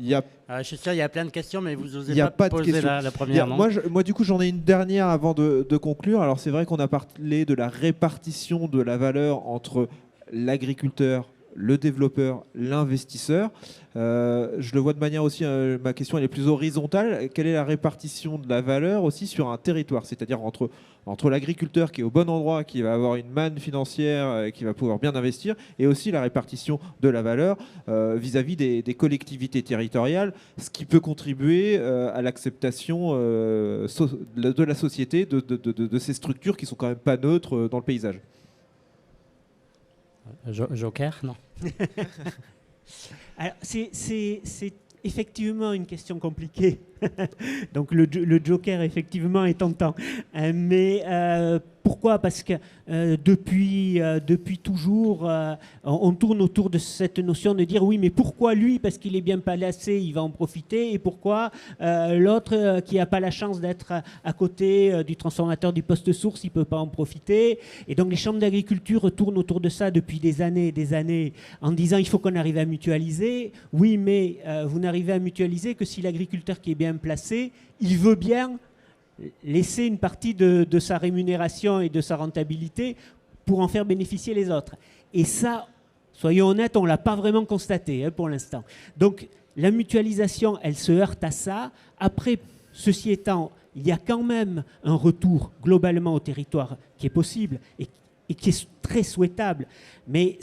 Je suis sûr, il y a plein de questions, mais vous n'osez pas poser la première, non? Moi, du coup, j'en ai une dernière avant de conclure. Alors, c'est vrai qu'on a parlé de la répartition de la valeur entre l'agriculteur, le développeur, l'investisseur. Je le vois de manière aussi, ma question elle est plus horizontale. Quelle est la répartition de la valeur aussi sur un territoire? C'est-à-dire entre l'agriculteur qui est au bon endroit, qui va avoir une manne financière, et qui va pouvoir bien investir, et aussi la répartition de la valeur vis-à-vis des collectivités territoriales, ce qui peut contribuer à l'acceptation de la société, de ces structures qui sont quand même pas neutres dans le paysage. Joker, non. Alors, c'est effectivement une question compliquée. Donc le Joker, effectivement, est tentant. Mais pourquoi? Parce que depuis toujours, on tourne autour de cette notion de dire oui, mais pourquoi lui? Parce qu'il est bien placé, il va en profiter. Et pourquoi l'autre qui n'a pas la chance d'être à côté du transformateur du poste source, il ne peut pas en profiter? Et donc les chambres d'agriculture tournent autour de ça depuis des années, en disant il faut qu'on arrive à mutualiser. Oui, mais vous n'arrivez à mutualiser que si l'agriculteur qui est bien placé, il veut bien laisser une partie de sa rémunération et de sa rentabilité pour en faire bénéficier les autres. Et ça, soyons honnêtes, on ne l'a pas vraiment constaté pour l'instant. Donc la mutualisation, elle se heurte à ça. Après, ceci étant, il y a quand même un retour globalement au territoire qui est possible et qui est très souhaitable. Mais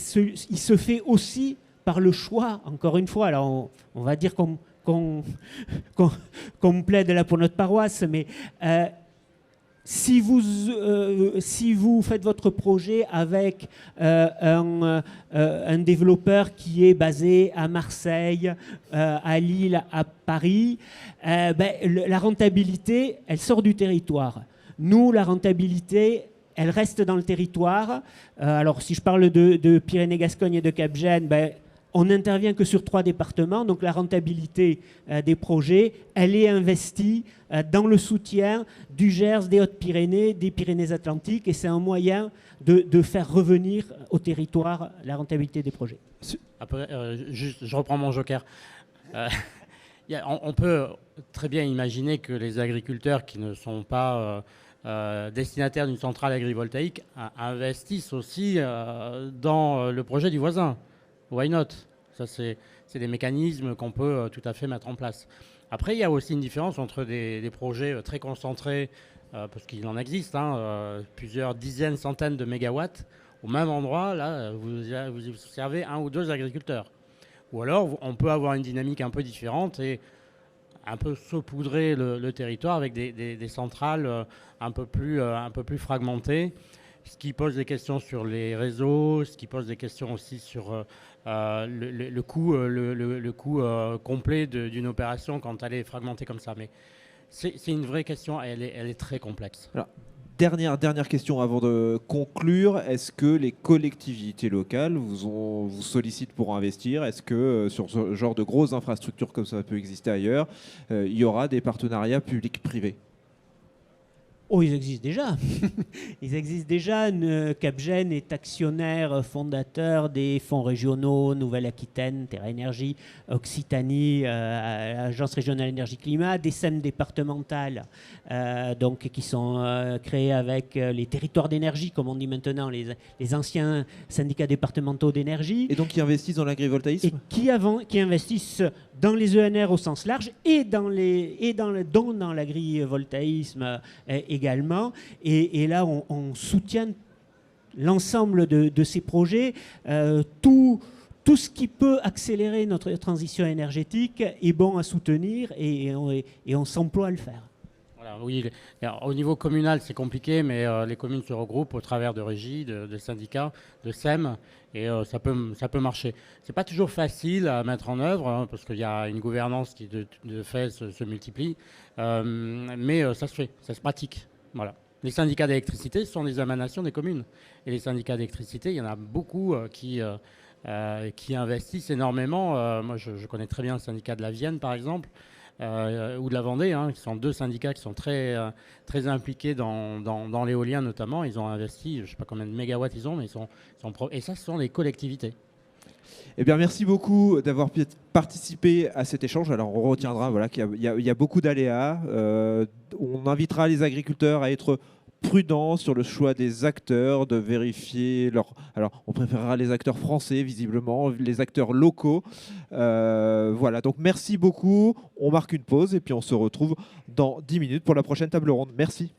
il se fait aussi par le choix, encore une fois. Alors on va dire qu'on plaide là pour notre paroisse, mais si vous faites votre projet avec un développeur qui est basé à Marseille, à Lille, à Paris, la rentabilité, elle sort du territoire. Nous, la rentabilité, elle reste dans le territoire. Alors, si je parle de Pyrénées-Gascogne et de Cap-Gênes, on n'intervient que sur 3 départements, donc la rentabilité des projets, elle est investie dans le soutien du Gers, des Hautes-Pyrénées, des Pyrénées-Atlantiques, et c'est un moyen de faire revenir au territoire la rentabilité des projets. Après, je reprends mon joker. On peut très bien imaginer que les agriculteurs qui ne sont pas destinataires d'une centrale agrivoltaïque investissent aussi dans le projet du voisin. Why not? Ça, c'est des mécanismes qu'on peut tout à fait mettre en place. Après, il y a aussi une différence entre des projets très concentrés, parce qu'il en existe, plusieurs dizaines, centaines de mégawatts. Au même endroit, là, vous servez 1 ou 2 agriculteurs. Ou alors, on peut avoir une dynamique un peu différente et un peu saupoudrer le territoire avec des centrales un peu plus fragmentées, ce qui pose des questions sur les réseaux, ce qui pose des questions aussi sur le coût complet d'une opération quand elle est fragmentée comme ça. Mais c'est une vraie question, elle est très complexe. Alors, dernière question avant de conclure. Est-ce que les collectivités locales vous sollicitent pour investir? Est-ce que sur ce genre de grosses infrastructures comme ça peut exister ailleurs, il y aura des partenariats publics-privés? Oh, ils existent déjà. Ils existent déjà. Capgène est actionnaire fondateur des fonds régionaux Nouvelle-Aquitaine, Terra Énergie, Occitanie, Agence régionale énergie-climat, des SEM départementales donc, qui sont créées avec les territoires d'énergie, comme on dit maintenant, les anciens syndicats départementaux d'énergie. Et donc qui investissent dans l'agrivoltaïsme? Et qui investissent dans les ENR au sens large et dans l'agrivoltaïsme également. Et là, on soutient l'ensemble de ces projets. Tout ce qui peut accélérer notre transition énergétique est bon à soutenir et on s'emploie à le faire. Voilà, oui, au niveau communal, c'est compliqué, mais les communes se regroupent au travers de régies, de syndicats, de SEM, et ça peut marcher. C'est pas toujours facile à mettre en œuvre, parce qu'il y a une gouvernance qui, de fait, se multiplie, mais ça se fait, ça se pratique. Voilà. Les syndicats d'électricité sont des émanations des communes. Et les syndicats d'électricité, il y en a beaucoup qui investissent énormément. Moi, je connais très bien le syndicat de la Vienne, par exemple, ou de la Vendée, qui sont 2 syndicats qui sont très impliqués dans l'éolien notamment. Ils ont investi, je ne sais pas combien de mégawatts ils ont, mais et ça, ce sont les collectivités. Eh bien, merci beaucoup d'avoir participé à cet échange. Alors, on retiendra qu'il y a beaucoup d'aléas. On invitera les agriculteurs à être prudents sur le choix des acteurs, de vérifier Alors, on préférera les acteurs français, visiblement, les acteurs locaux. Voilà, donc merci beaucoup. On marque une pause et puis on se retrouve dans 10 minutes pour la prochaine table ronde. Merci.